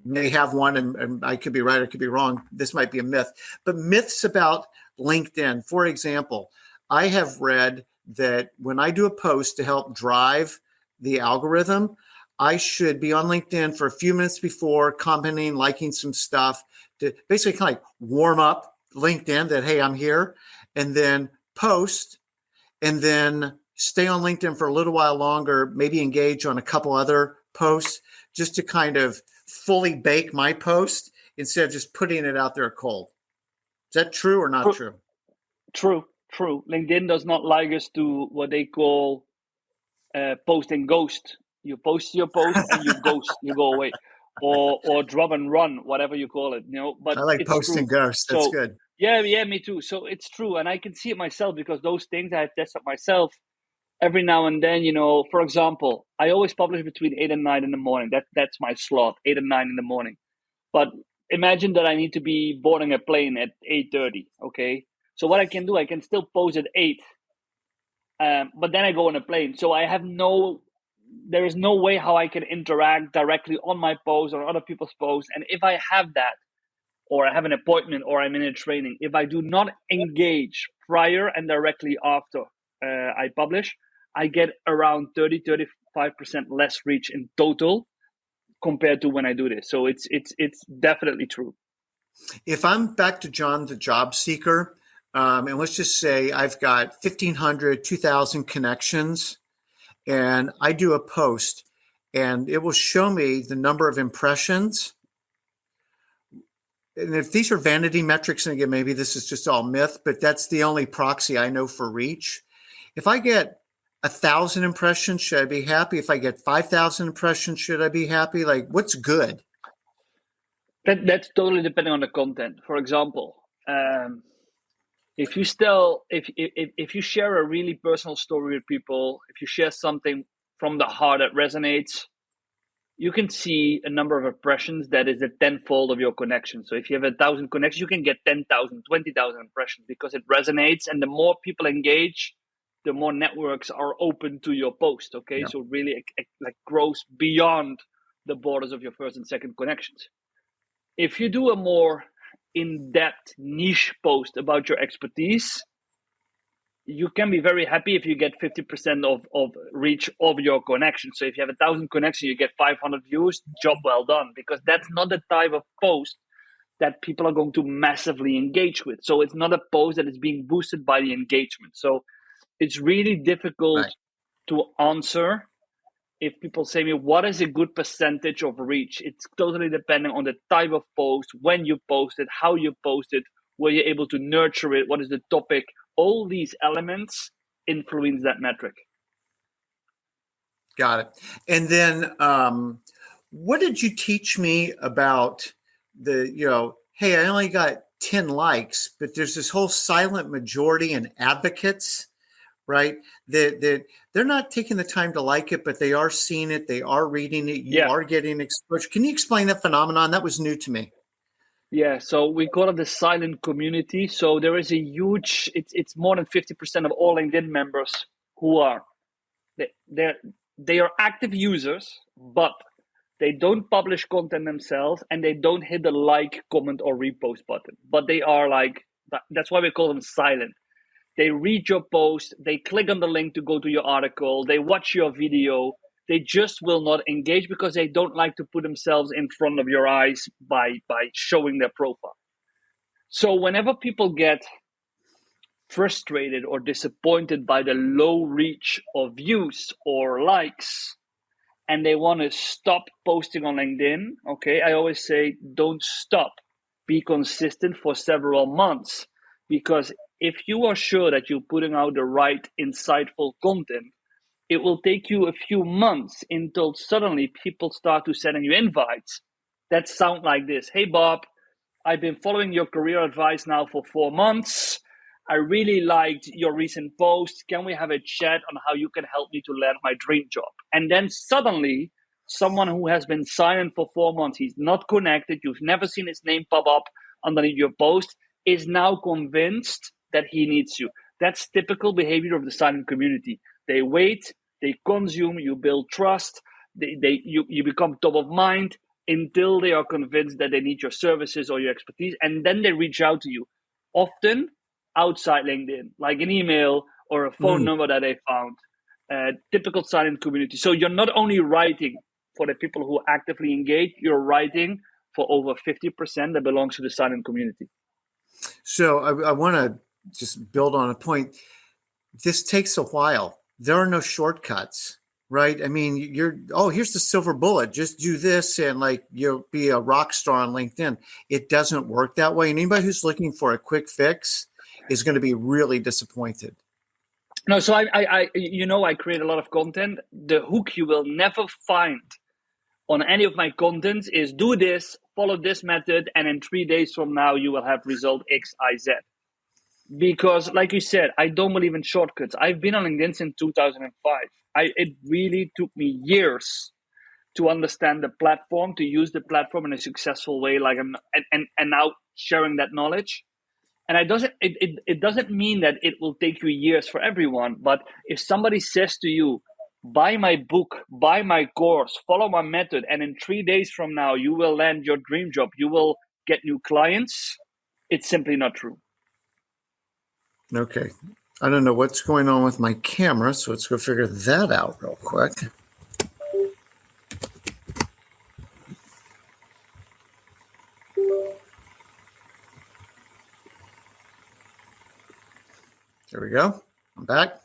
Speaker 1: may have one, and I could be right, I could be wrong. This might be a myth, but myths about LinkedIn. For example, I have read that when I do a post to help drive the algorithm, I should be on LinkedIn for a few minutes before, commenting, liking some stuff to basically kind of warm up LinkedIn that, hey, I'm here, and then post, and then stay on LinkedIn for a little while longer, maybe engage on a couple other posts just to kind of fully bake my post instead of just putting it out there cold. Is that true or not true?
Speaker 2: True. LinkedIn does not like us to what they call post and ghost. You post your post and you ghost, you go away, or drop and run, whatever you call it. But
Speaker 1: I like post and ghost. That's good.
Speaker 2: Yeah, me too. So it's true, and I can see it myself because those things I have tested myself. Every now and then, for example, I always publish between 8 and 9 in the morning. That's my slot, 8 and 9 in the morning. But imagine that I need to be boarding a plane at 8:30. Okay, so what I can do, I can still post at 8, but then I go on a plane. So there is no way how I can interact directly on my post or other people's posts. And if I have that, or I have an appointment, or I'm in a training, if I do not engage prior and directly after I publish, I get around 30-35% less reach in total compared to when I do this. So it's definitely true.
Speaker 1: If I'm back to John, the job seeker, and let's just say I've got 1,500, 2,000 connections, and I do a post, and it will show me the number of impressions. And if these are vanity metrics, and again, maybe this is just all myth, but that's the only proxy I know for reach. If I get 1,000 impressions, should I be happy? If I get 5,000 impressions, should I be happy? Like, what's good?
Speaker 2: That's totally depending on the content. For example, if you share a really personal story with people, if you share something from the heart that resonates, you can see a number of impressions that is the tenfold of your connection. So if you have 1,000 connections, you can get 10,000, 20,000 impressions because it resonates. And the more people engage, the more networks are open to your post. Okay, yeah. So really like grows beyond the borders of your first and second connections. If you do a more in-depth niche post about your expertise, you can be very happy if you get 50% of reach of your connection. So if you have 1,000 connections, you get 500 views, job well done, because that's not the type of post that people are going to massively engage with. So it's not a post that is being boosted by the engagement. So it's really difficult to answer if people say to me, what is a good percentage of reach? It's totally dependent on the type of post, when you post it, how you post it, were you able to nurture it, what is the topic? All these elements influence that metric.
Speaker 1: Got it. And then what did you teach me about hey, I only got 10 likes, but there's this whole silent majority and advocates, right? That they're not taking the time to like it, but they are seeing it, they are reading it, you are getting exposure. Can you explain that phenomenon? That was new to me.
Speaker 2: Yeah, so we call it the silent community. So there is a huge, it's more than 50% of all LinkedIn members who are, they are active users, but they don't publish content themselves and they don't hit the like, comment, or repost button. But they are like, that's why we call them silent. They read your post, they click on the link to go to your article, they watch your video, they just will not engage because they don't like to put themselves in front of your eyes by showing their profile. So whenever people get frustrated or disappointed by the low reach of views or likes, and they want to stop posting on LinkedIn, okay, I always say, don't stop. Be consistent for several months, because if you are sure that you're putting out the right, insightful content, it will take you a few months until suddenly people start to sending you invites that sound like this. Hey, Bob, I've been following your career advice now for 4 months. I really liked your recent post. Can we have a chat on how you can help me to land my dream job? And then suddenly, someone who has been silent for 4 months, he's not connected, you've never seen his name pop up underneath your post, is now convinced that he needs you. That's typical behavior of the silent community. They wait, they consume, you build trust, you become top of mind until they are convinced that they need your services or your expertise, and then they reach out to you. Often outside LinkedIn, like an email or a phone number that they found. Typical silent community. So you're not only writing for the people who actively engage, you're writing for over 50% that belongs to the silent community.
Speaker 1: So I want to just build on a point. This takes a while. There are no shortcuts, right? I mean, here's the silver bullet. Just do this and like you'll be a rock star on LinkedIn. It doesn't work that way. And anybody who's looking for a quick fix is going to be really disappointed.
Speaker 2: No, so I create a lot of content. The hook you will never find on any of my contents is do this, follow this method, and in 3 days from now, you will have result X, Y, Z. Because like you said, I don't believe in shortcuts. I've been on LinkedIn since 2005. It really took me years to understand the platform, to use the platform in a successful way, and now sharing that knowledge. And it doesn't mean that it will take you years for everyone. But if somebody says to you, buy my book, buy my course, follow my method, and in 3 days from now, you will land your dream job, you will get new clients. It's simply not true.
Speaker 1: Okay. I don't know what's going on with my camera, so let's go figure that out real quick. There we go. I'm back.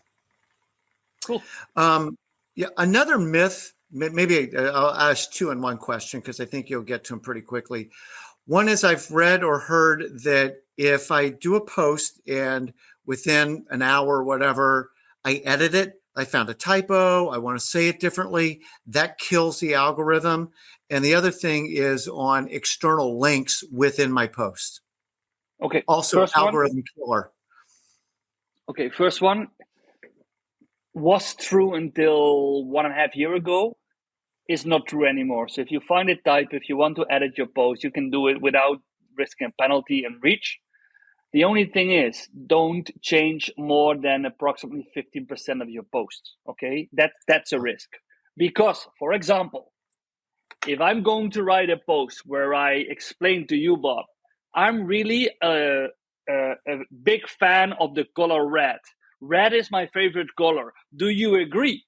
Speaker 2: Cool.
Speaker 1: Yeah, another myth, maybe I'll ask two in one question because I think you'll get to them pretty quickly. One is I've read or heard that if I do a post and within an hour or whatever, I edit it, I found a typo, I want to say it differently, that kills the algorithm. And the other thing is on external links within my post.
Speaker 2: Okay.
Speaker 1: Also,
Speaker 2: first
Speaker 1: algorithm killer.
Speaker 2: Okay, first one was true until 1.5 years ago. Is not true anymore. So if you find a type, if you want to edit your post, you can do it without risking penalty and reach. The only thing is, don't change more than approximately 15% of your posts. Okay, that's a risk. Because, for example, if I'm going to write a post where I explain to you, Bob, I'm really a big fan of the color red. Red is my favorite color. Do you agree?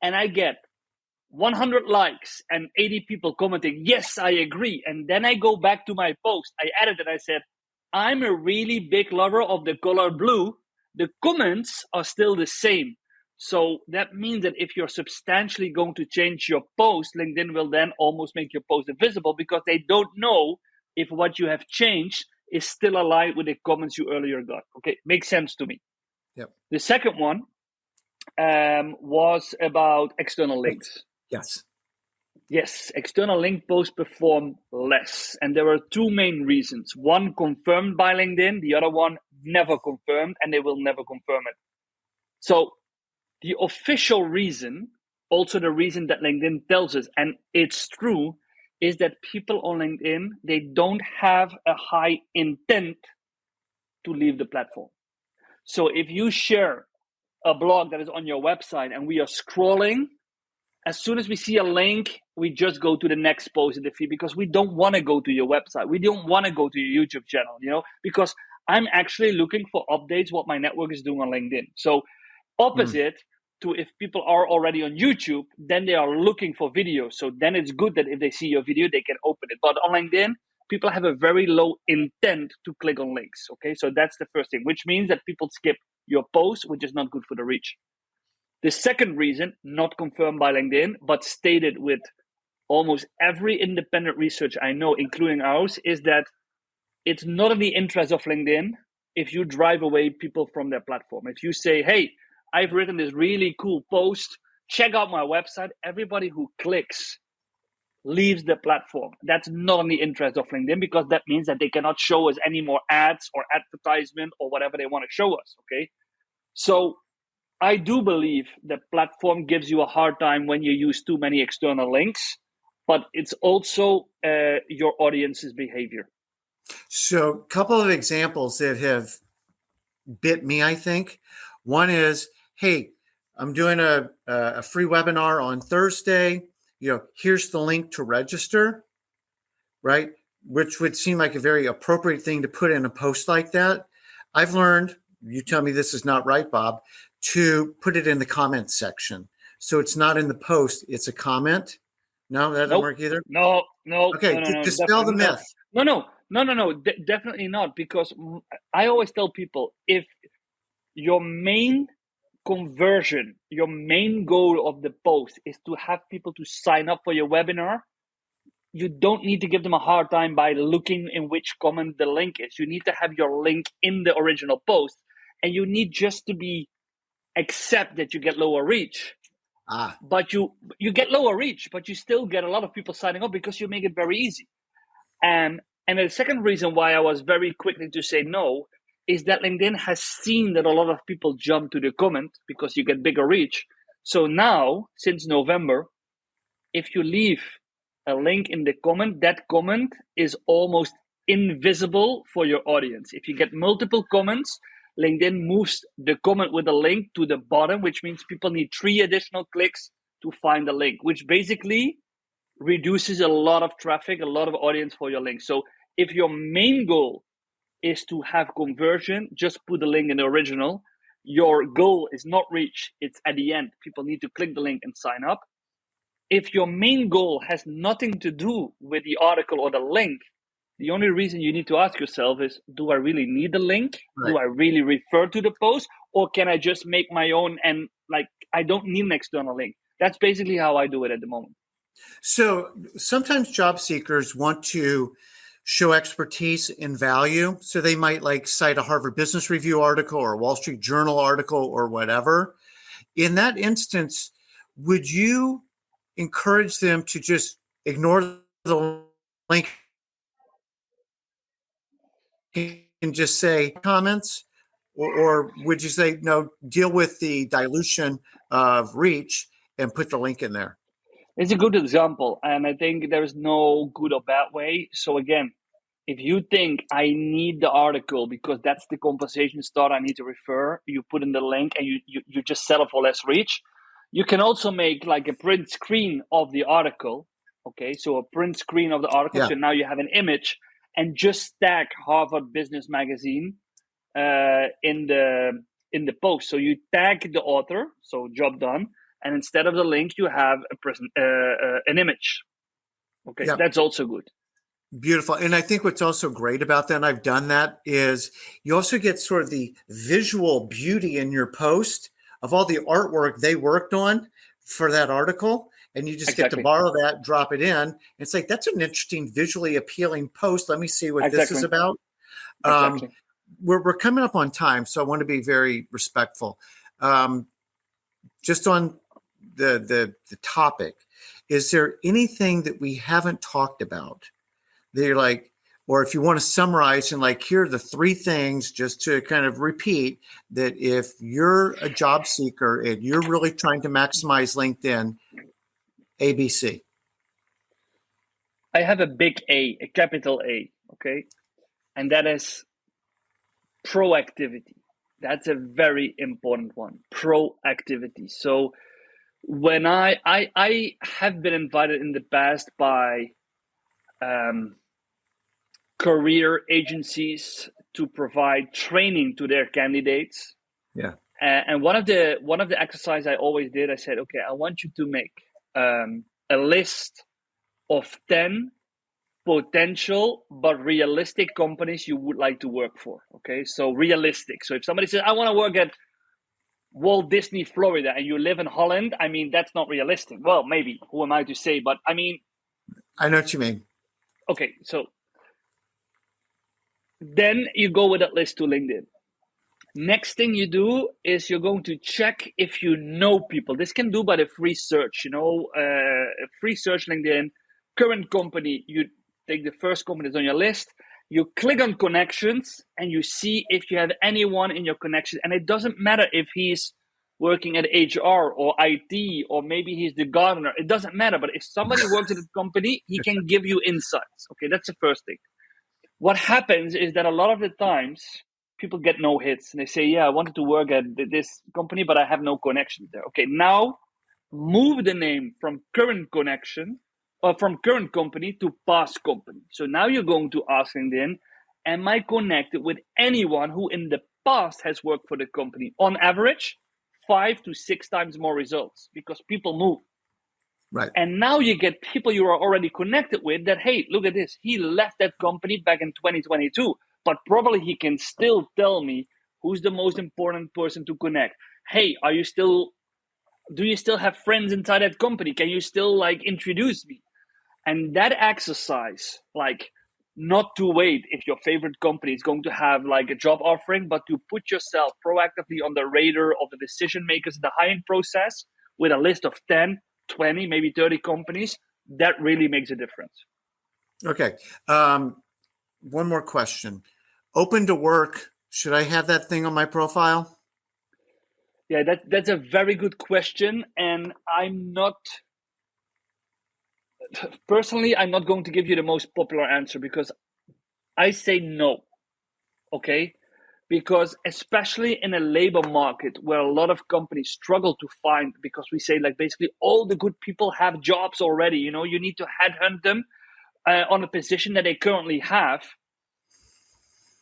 Speaker 2: And I get 100 likes and 80 people commenting, yes, I agree. And then I go back to my post. I added it. I said, I'm a really big lover of the color blue. The comments are still the same. So that means that if you're substantially going to change your post, LinkedIn will then almost make your post invisible because they don't know if what you have changed is still aligned with the comments you earlier got. Okay, makes sense to me.
Speaker 1: Yep.
Speaker 2: The second one was about external links.
Speaker 1: Yes.
Speaker 2: Yes, external link posts perform less. And there are two main reasons. One confirmed by LinkedIn, the other one never confirmed, and they will never confirm it. So the official reason, also the reason that LinkedIn tells us, and it's true, is that people on LinkedIn, they don't have a high intent to leave the platform. So if you share a blog that is on your website and we are scrolling, as soon as we see a link, we just go to the next post in the feed because we don't want to go to your website. We don't want to go to your YouTube channel, because I'm actually looking for updates, what my network is doing on LinkedIn. So opposite to if people are already on YouTube, then they are looking for videos. So then it's good that if they see your video, they can open it. But on LinkedIn, people have a very low intent to click on links. Okay, so that's the first thing, which means that people skip your post, which is not good for the reach. The second reason, not confirmed by LinkedIn, but stated with almost every independent research I know, including ours, is that it's not in the interest of LinkedIn if you drive away people from their platform. If you say, hey, I've written this really cool post, check out my website, everybody who clicks leaves the platform. That's not in the interest of LinkedIn because that means that they cannot show us any more ads or advertisement or whatever they want to show us, okay? So I do believe the platform gives you a hard time when you use too many external links, but it's also your audience's behavior.
Speaker 1: So a couple of examples that have bit me, I think. One is, hey, I'm doing a free webinar on Thursday. Here's the link to register, right? Which would seem like a very appropriate thing to put in a post like that. I've learned, you tell me this is not right, Bob, to put it in the comments section. So it's not in the post, it's a comment. No, that doesn't work either?
Speaker 2: No.
Speaker 1: Okay, dispel the myth.
Speaker 2: No, definitely not. Because I always tell people, if your main conversion, your main goal of the post is to have people to sign up for your webinar, you don't need to give them a hard time by looking in which comment the link is. You need to have your link in the original post, and you need just to be accept that you get lower reach. But you get lower reach, but you still get a lot of people signing up because you make it very easy. And the second reason why I was very quickly to say no is that LinkedIn has seen that a lot of people jump to the comment because you get bigger reach. So now, since November, if you leave a link in the comment, that comment is almost invisible for your audience. If you get multiple comments, LinkedIn moves the comment with a link to the bottom, which means people need 3 additional clicks to find the link, which basically reduces a lot of traffic, a lot of audience for your link. So If your main goal is to have conversion, just put the link in the original. Your goal is not reach, it's at the end. People need to click the link and sign up. If your main goal has nothing to do with the article or the link, the only reason you need to ask yourself is, do I really need the link?
Speaker 1: Right.
Speaker 2: Do I really refer to the post? Or can I just make my own and like, I don't need an external link? That's basically how I do it at the moment.
Speaker 1: So sometimes job seekers want to show expertise in value. So they might like cite a Harvard Business Review article or a Wall Street Journal article or whatever. In that instance, would you encourage them to just ignore the link and just say comments? Or would you say, no, deal with the dilution of reach and put the link in there?
Speaker 2: It's a good example. And I think there's no good or bad way. So again, if you think I need the article because that's the conversation start, I need to refer, you put in the link and you just settle for less reach. You can also make like a print screen of the article. Okay, so a print screen of the article.
Speaker 1: Yeah.
Speaker 2: So now you have an image and just tag Harvard Business Magazine in the post. So you tag the author, so job done, and instead of the link, you have an image. Okay,
Speaker 1: Yeah.
Speaker 2: that's also good.
Speaker 1: Beautiful. And I think what's also great about that, and I've done that, is you also get sort of the visual beauty in your post of all the artwork they worked on for that article. And you just get to
Speaker 2: Exactly.
Speaker 1: borrow that, drop it in. It's like, that's an interesting, visually appealing post. Let me see what this is
Speaker 2: Exactly.
Speaker 1: about.
Speaker 2: Exactly.
Speaker 1: We're coming up on time, so I want to be very respectful. Just on the topic, is there anything that we haven't talked about? They're like, or if you want to summarize and like, here are the three things just to kind of repeat that if you're a job seeker and you're really trying to maximize LinkedIn, ABC.
Speaker 2: I have a big A capital A, okay? And that is proactivity. That's a very important one. Proactivity. So when I have been invited in the past by career agencies to provide training to their candidates.
Speaker 1: Yeah.
Speaker 2: And one of the exercises I always did, I said, okay, I want you to make a list of 10 potential but realistic companies you would like to work for. Okay, so realistic. So if somebody says, I want to work at Walt Disney Florida and you live in Holland, I mean, that's not realistic. Well, maybe, who am I to say? But I mean,
Speaker 1: I know what you mean.
Speaker 2: okay, so then you go with that list to LinkedIn. Next thing you do is you're going to check if you know people. This can do by the free search, free search LinkedIn, current company. You take the first company that's on your list. You click on connections and you see if you have anyone in your connection. And it doesn't matter if he's working at HR or IT or maybe he's the gardener. It doesn't matter. But if somebody works at a company, he can give you insights. Okay, that's the first thing. What happens is that a lot of the times people get no hits and they say, yeah, I wanted to work at this company, but I have no connections there. Okay, now move the name from current connection or from current company to past company. So now you're going to ask LinkedIn, am I connected with anyone who in the past has worked for the company? On average, 5 to 6 times more results because people move.
Speaker 1: Right.
Speaker 2: And now you get people you are already connected with that, hey, look at this. He left that company back in 2022, but probably he can still tell me who's the most important person to connect. Hey, do you still have friends inside that company? Can you still like introduce me? And that exercise, like not to wait if your favorite company is going to have like a job offering, but to put yourself proactively on the radar of the decision makers in the hiring process with a list of 10, 20, maybe 30 companies, that really makes a difference.
Speaker 1: Okay. One more question. Open to work. Should I have that thing on my profile?
Speaker 2: Yeah, that's a very good question. And I'm not going to give you the most popular answer because I say no. Okay. Because especially in a labor market where a lot of companies struggle to find, because we say like basically all the good people have jobs already, you need to headhunt them. on a position that they currently have,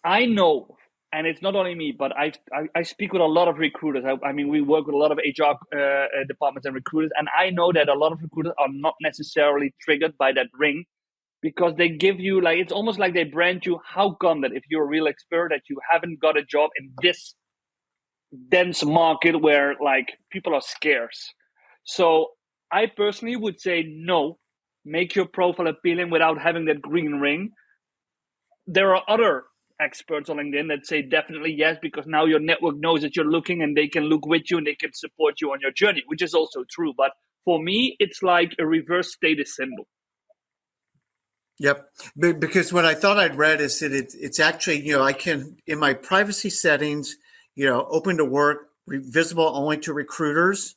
Speaker 2: I know, and it's not only me, but I speak with a lot of recruiters. I mean, we work with a lot of HR departments and recruiters, and I know that a lot of recruiters are not necessarily triggered by that ring, because they give you, like, it's almost like they brand you. How come that if you're a real expert that you haven't got a job in this dense market where like people are scarce? So I personally would say no. Make your profile appealing without having that green ring. There are other experts on LinkedIn that say definitely yes, because now your network knows that you're looking and they can look with you and they can support you on your journey, which is also true. But for me, it's like a reverse status symbol.
Speaker 1: Yep. Because what I thought I'd read is that it's actually, I can, in my privacy settings, open to work, visible only to recruiters.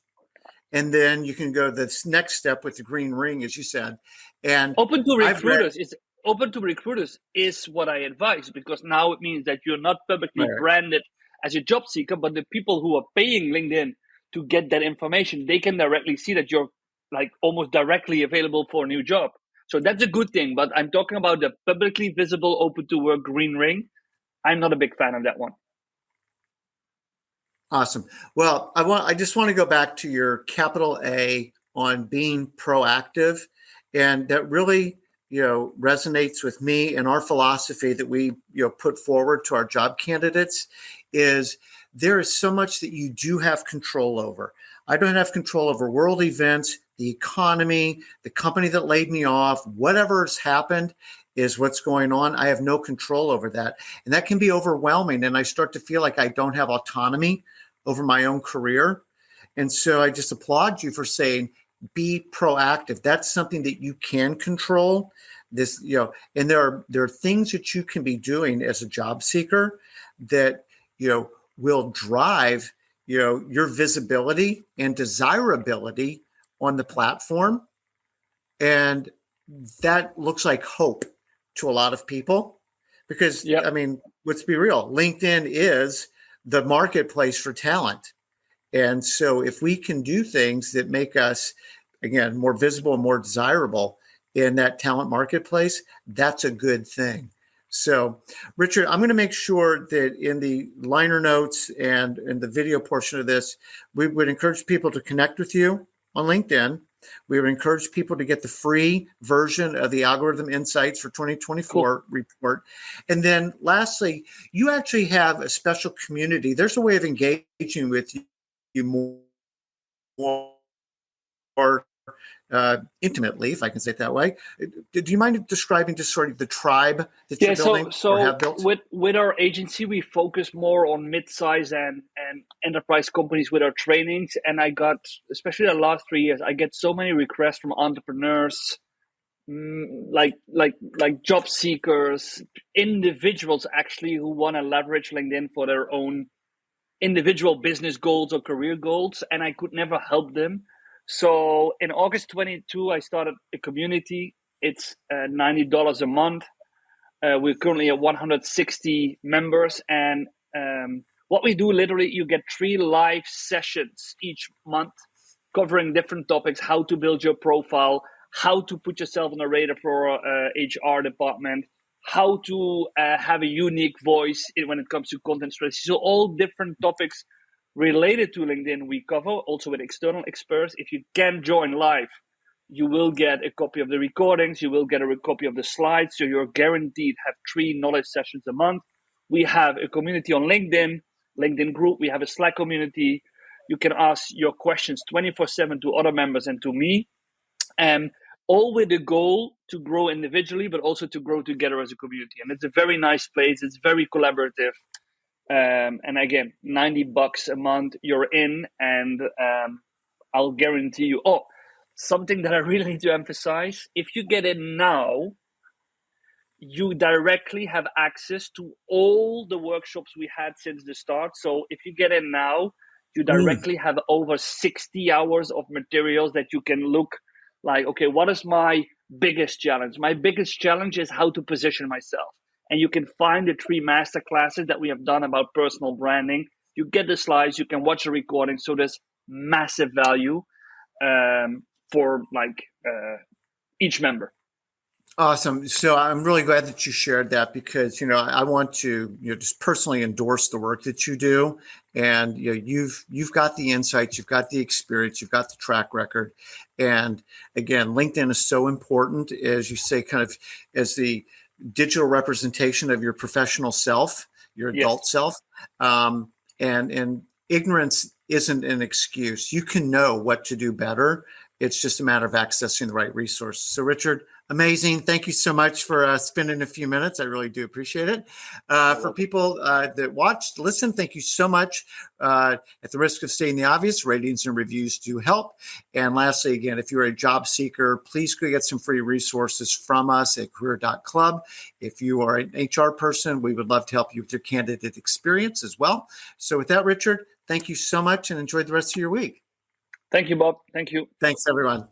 Speaker 1: And then you can go this next step with the green ring, as you said. And
Speaker 2: Open to
Speaker 1: I've read,
Speaker 2: recruiters is open to recruiters is what I advise, because now it means that you're not publicly
Speaker 1: right.
Speaker 2: branded as a job seeker, but the people who are paying LinkedIn to get that information, they can directly see that you're like almost directly available for a new job. So that's a good thing. But I'm talking about the publicly visible open to work green ring. I'm not a big fan of that one.
Speaker 1: Awesome. Well, I just want to go back to your capital A on being proactive, and that really, resonates with me and our philosophy that we, put forward to our job candidates is there is so much that you do have control over. I don't have control over world events, the economy, the company that laid me off, whatever has happened is what's going on. I have no control over that. And that can be overwhelming. And I start to feel like I don't have autonomy over my own career. And so I just applaud you for saying, be proactive. That's something that you can control. This, and there are things that you can be doing as a job seeker that, will drive, your visibility and desirability on the platform. And that looks like hope to a lot of people because,
Speaker 2: Yep.
Speaker 1: I mean, let's be real. LinkedIn is the marketplace for talent. And so if we can do things that make us, again, more visible and more desirable in that talent marketplace, that's a good thing. So, Richard, I'm going to make sure that in the liner notes and in the video portion of this, we would encourage people to connect with you on LinkedIn. We would encourage people to get the free version of the Algorithm Insights for 2024
Speaker 2: Cool.
Speaker 1: report. And then lastly, you actually have a special community. There's a way of engaging with you more intimately, if I can say it that way. Do you mind describing just sort of the tribe that you're
Speaker 2: Yeah,
Speaker 1: building or have built?
Speaker 2: with our agency, we focus more on mid-size and enterprise companies with our trainings. And I got, especially the last 3 years, I get so many requests from entrepreneurs, like job seekers, individuals actually who want to leverage LinkedIn for their own individual business goals or career goals, and I could never help them. So in August 22, I started a community. It's $90 a month. We're currently at 160 members, and what we do, literally, you get 3 live sessions each month covering different topics: how to build your profile, how to put yourself on the radar for HR department, how to have a unique voice when it comes to content strategy. So all different topics related to LinkedIn we cover, also with external experts. If you can join live, you will get a copy of the recordings, you will get a copy of the slides, so you're guaranteed have 3 knowledge sessions a month. We have a community on LinkedIn group. We have a Slack community. You can ask your questions 24/7 to other members and to me. All with the goal to grow individually, but also to grow together as a community. And it's a very nice place. It's very collaborative. And again, $90 a month, you're in, and I'll guarantee you. Oh, something that I really need to emphasize: if you get in now, you directly have access to all the workshops we had since the start. So if you get in now, you directly have over 60 hours of materials that you can look like, okay, what is my biggest challenge? My biggest challenge is how to position myself. And you can find the 3 master classes that we have done about personal branding. You get the slides, you can watch the recording. So there's massive value for each member.
Speaker 1: Awesome. So I'm really glad that you shared that because, I want to, just personally endorse the work that you do. And, you've got the insights, you've got the experience, you've got the track record. And again, LinkedIn is so important, as you say, kind of as the digital representation of your professional self, your
Speaker 2: Yes.
Speaker 1: adult self. And ignorance isn't an excuse. You can know what to do better. It's just a matter of accessing the right resources. So, Richard, amazing. Thank you so much for spending a few minutes. I really do appreciate it. For people that watched, listen, thank you so much. At the risk of stating the obvious, ratings and reviews do help. And lastly, again, if you're a job seeker, please go get some free resources from us at career.club. If you are an HR person, we would love to help you with your candidate experience as well. So with that, Richard, thank you so much and enjoy the rest of your week.
Speaker 2: Thank you, Bob. Thank you.
Speaker 1: Thanks, everyone.